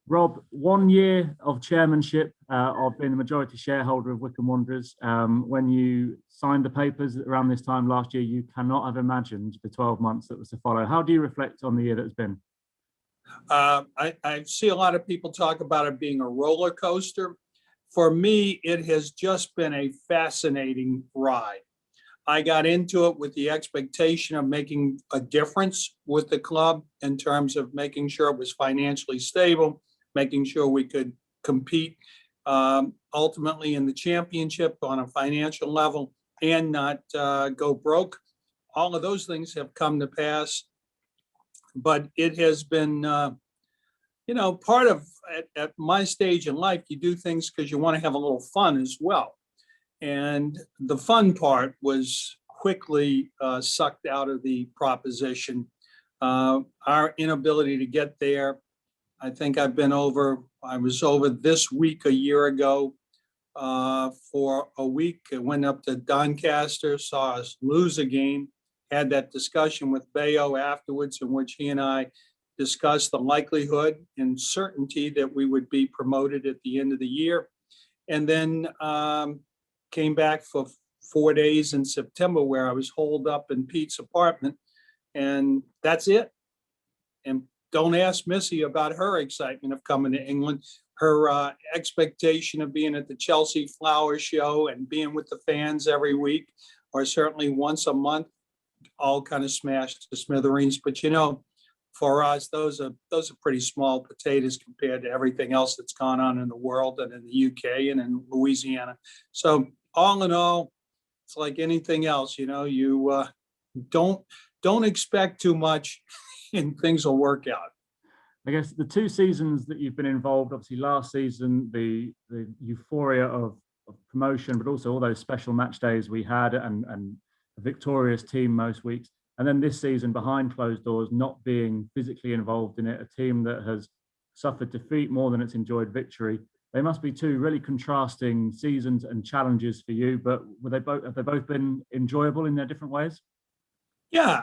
Rob, 1 year of chairmanship of being the majority shareholder of Wycombe Wanderers. When you signed the papers around this time last year, you cannot have imagined the 12 months that was to follow. How do you reflect on the year that has been? I see a lot of people talk about it being a roller coaster. For me, it has just been a fascinating ride. I got into it with the expectation of making a difference with the club in terms of making sure it was financially stable, making sure we could compete ultimately in the championship on a financial level and not go broke. All of those things have come to pass, but it has been, part of at my stage in life, you do things because you want to have a little fun as well. And the fun part was quickly sucked out of the proposition. Our inability to get there. I think I was over this week a year ago for a week. I went up to Doncaster, saw us lose a game, had that discussion with Bayo afterwards, in which he and I discussed the likelihood and certainty that we would be promoted at the end of the year. And then came back for 4 days in September where I was holed up in Pete's apartment, and that's it. And don't ask Missy about her excitement of coming to England. Her expectation of being at the Chelsea Flower Show and being with the fans every week, or certainly once a month, all kind of smashed to smithereens. But for us, those are pretty small potatoes compared to everything else that's gone on in the world and in the UK and in Louisiana. So all in all, it's like anything else, you don't expect too much and things will work out. I guess the 2 seasons that you've been involved, obviously last season, the euphoria of promotion, but also all those special match days we had and a victorious team most weeks. And then this season, behind closed doors, not being physically involved in it, a team that has suffered defeat more than it's enjoyed victory. They must be 2 really contrasting seasons and challenges for you, but have they both been enjoyable in their different ways? Yeah.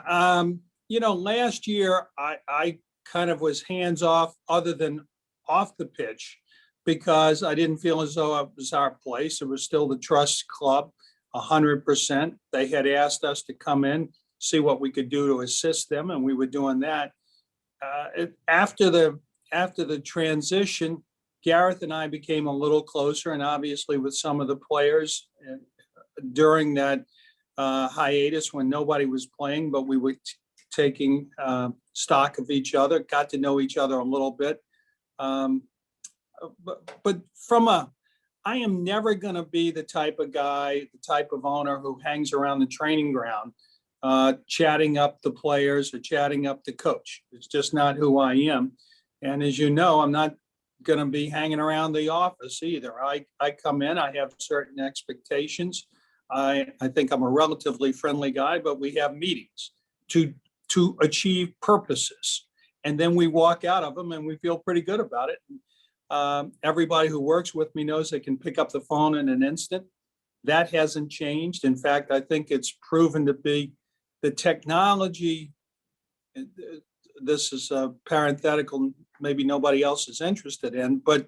Last year, I kind of was hands off other than off the pitch because I didn't feel as though it was our place. It was still the Trust Club, 100%. They had asked us to come in, see what we could do to assist them, and we were doing that. After the transition, Gareth and I became a little closer, and obviously with some of the players during that hiatus when nobody was playing, but we were taking stock of each other, got to know each other a little bit. But I am never going to be the type of guy, the type of owner who hangs around the training ground chatting up the players or chatting up the coach. It's just not who I am. And as you know, I'm not going to be hanging around the office either. I come in, I have certain expectations. I think I'm a relatively friendly guy, but we have meetings to achieve purposes. And then we walk out of them and we feel pretty good about it. Everybody who works with me knows they can pick up the phone in an instant. That hasn't changed. In fact, I think it's proven to be the technology. This is a parenthetical, maybe nobody else is interested in, but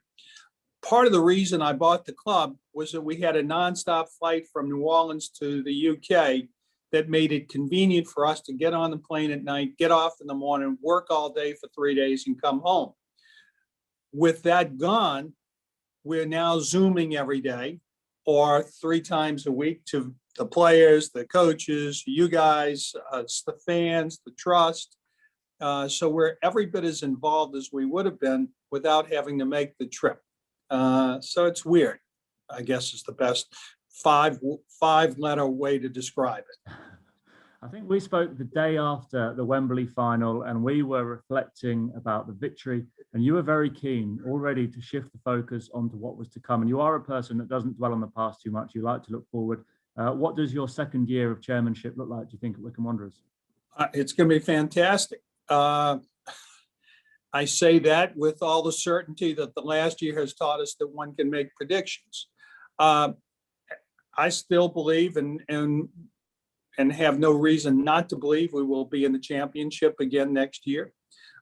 part of the reason I bought the club was that we had a nonstop flight from New Orleans to the UK that made it convenient for us to get on the plane at night, get off in the morning, work all day for 3 days and come home. With that gone, we're now Zooming every day or 3 times a week to the players, the coaches, you guys, the fans, the trust. So we're every bit as involved as we would have been without having to make the trip. So it's weird, I guess is the best five-letter way to describe it. I think we spoke the day after the Wembley final and we were reflecting about the victory, and you were very keen already to shift the focus onto what was to come. And you are a person that doesn't dwell on the past too much. You like to look forward. What does your second year of chairmanship look like, do you think, at Wycombe Wanderers? It's going to be fantastic. I say that with all the certainty that the last year has taught us that one can make predictions. I still believe and have no reason not to believe we will be in the championship again next year.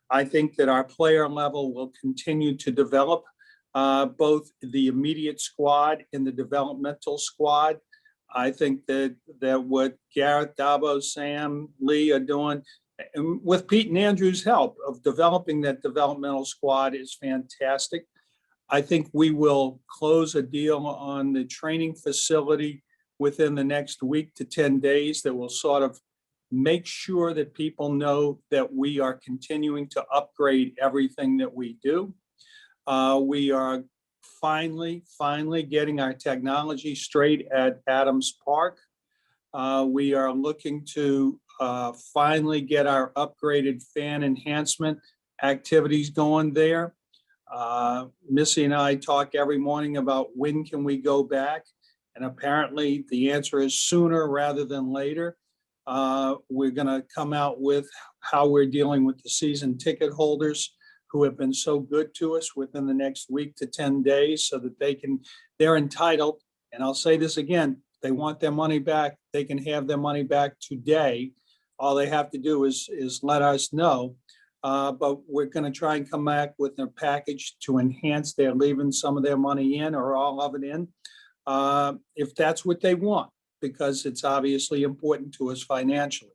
I think that our player level will continue to develop, both the immediate squad and the developmental squad. I think that what Gareth, Dabo, Sam, Lee are doing, and with Pete and Andrew's help of developing that developmental squad, is fantastic. I think we will close a deal on the training facility within the next week to 10 days that will sort of make sure that people know that we are continuing to upgrade everything that we do. We are finally getting our technology straight at Adams Park. We are looking to finally get our upgraded fan enhancement activities going there. Missy and I talk every morning about when can we go back, and apparently the answer is sooner rather than later. We're going to come out with how we're dealing with the season ticket holders who have been so good to us within the next week to 10 days, so that they're entitled. And I'll say this again, they want their money back, they can have their money back today. All they have to do is let us know. But we're going to try and come back with a package to enhance their leaving some of their money in or all of it in, if that's what they want, because it's obviously important to us financially.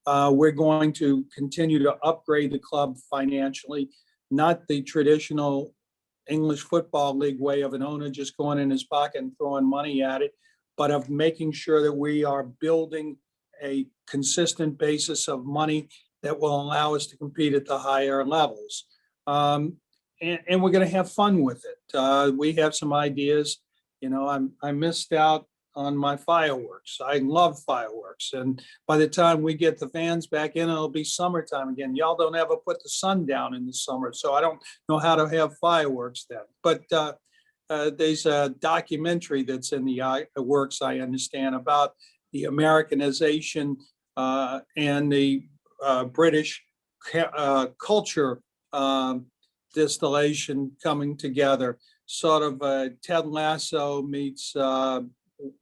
We're going to continue to upgrade the club financially, not the traditional English Football League way of an owner just going in his pocket and throwing money at it, but of making sure that we are building a consistent basis of money that will allow us to compete at the higher levels. And we're going to have fun with it. We have some ideas. I missed out on my fireworks. I love fireworks. And by the time we get the fans back in, it'll be summertime again. Y'all don't ever put the sun down in the summer, so I don't know how to have fireworks then. But there's a documentary that's in the works, I understand, about the Americanization and the British culture distillation coming together, sort of Ted Lasso meets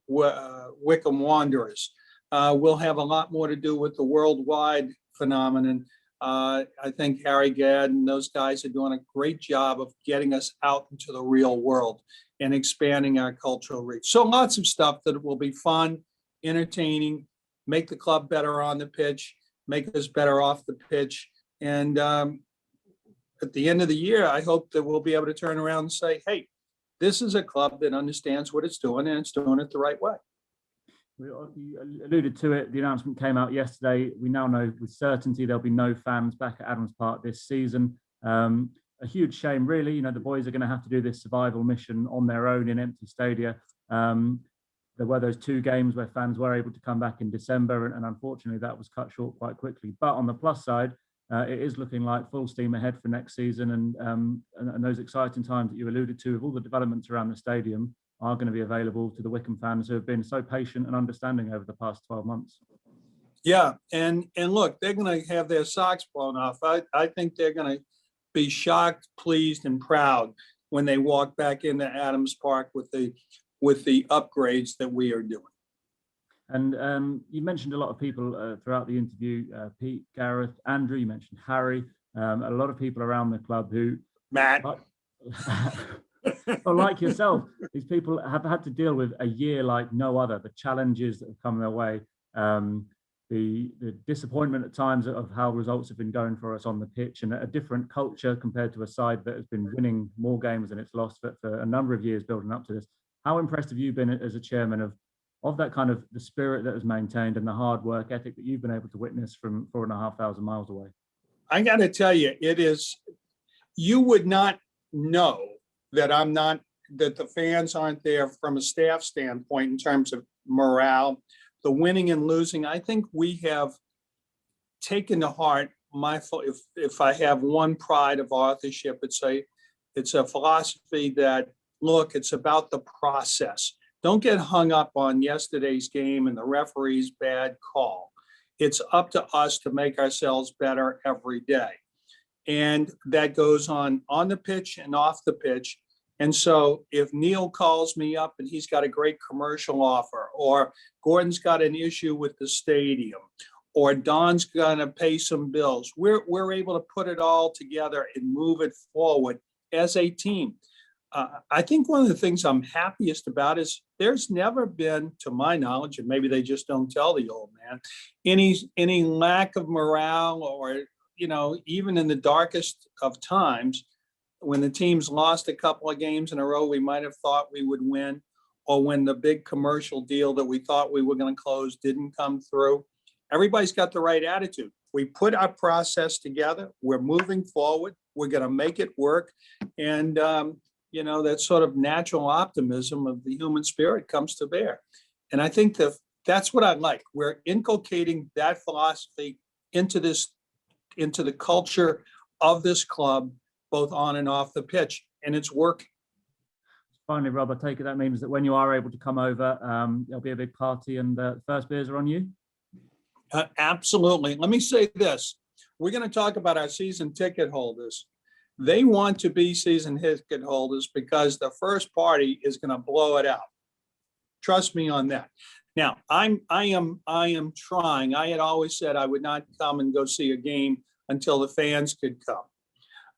Wycombe Wanderers. We'll have a lot more to do with the worldwide phenomenon. I think Harry Gadd and those guys are doing a great job of getting us out into the real world and expanding our cultural reach. So lots of stuff that will be fun, entertaining, make the club better on the pitch, make us better off the pitch. And at the end of the year, I hope that we'll be able to turn around and say, hey, this is a club that understands what it's doing and it's doing it the right way. You alluded to it. The announcement came out yesterday. We now know with certainty there'll be no fans back at Adams Park this season. A huge shame, really. The boys are going to have to do this survival mission on their own in empty stadia. There were those 2 games where fans were able to come back in December, and unfortunately that was cut short quite quickly. But on the plus side, it is looking like full steam ahead for next season, and those exciting times that you alluded to with all the developments around the stadium are going to be available to the Wycombe fans who have been so patient and understanding over the past 12 months. Yeah, and look, they're going to have their socks blown off. I think they're going to be shocked, pleased, and proud when they walk back into Adams Park with the upgrades that we are doing. And you mentioned a lot of people throughout the interview, Pete, Gareth, Andrew, you mentioned Harry, a lot of people around the club who... Matt. Well, like yourself, these people have had to deal with a year like no other, the challenges that have come their way, the disappointment at times of how results have been going for us on the pitch, and a different culture compared to a side that has been winning more games than it's lost for a number of years building up to this. How impressed have you been as a chairman of that kind of the spirit that is maintained and the hard work ethic that you've been able to witness from 4,500 miles away? I got to tell you, you would not know that that the fans aren't there from a staff standpoint in terms of morale, the winning and losing. I think we have taken to heart if I have one pride of authorship, it's a philosophy that, look, it's about the process. Don't get hung up on yesterday's game and the referee's bad call. It's up to us to make ourselves better every day. And that goes on the pitch and off the pitch. And so if Neil calls me up and he's got a great commercial offer, or Gordon's got an issue with the stadium, or Don's gonna pay some bills. We're able to put it all together and move it forward as a team. I think one of the things I'm happiest about is there's never been, to my knowledge, and maybe they just don't tell the old man, any lack of morale, or, even in the darkest of times, when the teams lost a couple of games in a row we might have thought we would win, or when the big commercial deal that we thought we were going to close didn't come through. Everybody's got the right attitude. We put our process together. We're moving forward. We're going to make it work. And, that sort of natural optimism of the human spirit comes to bear. And I think that's what I like. We're inculcating that philosophy into the culture of this club, both on and off the pitch, and it's working. Finally, Rob, I take it that means that when you are able to come over, there'll be a big party, and the first beers are on you? Absolutely. Let me say this. We're going to talk about our season ticket holders. They want to be season ticket holders because the first party is going to blow it out. Trust me on that. Now, I am trying. I had always said I would not come and go see a game until the fans could come.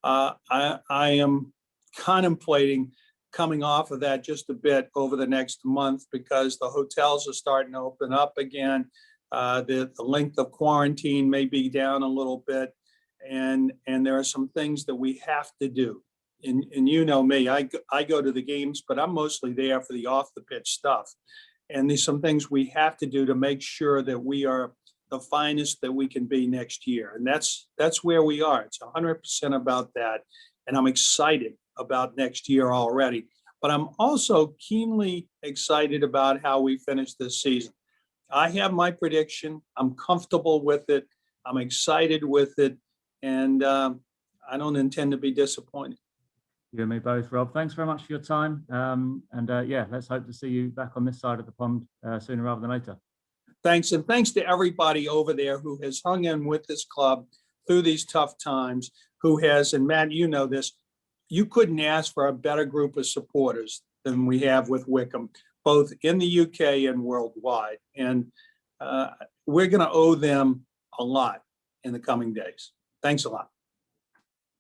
I am contemplating coming off of that just a bit over the next month, because the hotels are starting to open up again. The length of quarantine may be down a little bit, and there are some things that we have to do. And you know me, I go to the games, but I'm mostly there for the off the pitch stuff. And there's some things we have to do to make sure that we are the finest that we can be next year. And that's where we are. It's 100% about that. And I'm excited about next year already. But I'm also keenly excited about how we finish this season. I have my prediction. I'm comfortable with it. I'm excited with it. And I don't intend to be disappointed. You and me both, Rob. Thanks very much for your time. Let's hope to see you back on this side of the pond sooner rather than later. Thanks. And thanks to everybody over there who has hung in with this club through these tough times, and Matt, you know this, you couldn't ask for a better group of supporters than we have with Wycombe, both in the UK and worldwide. And we're going to owe them a lot in the coming days. Thanks a lot.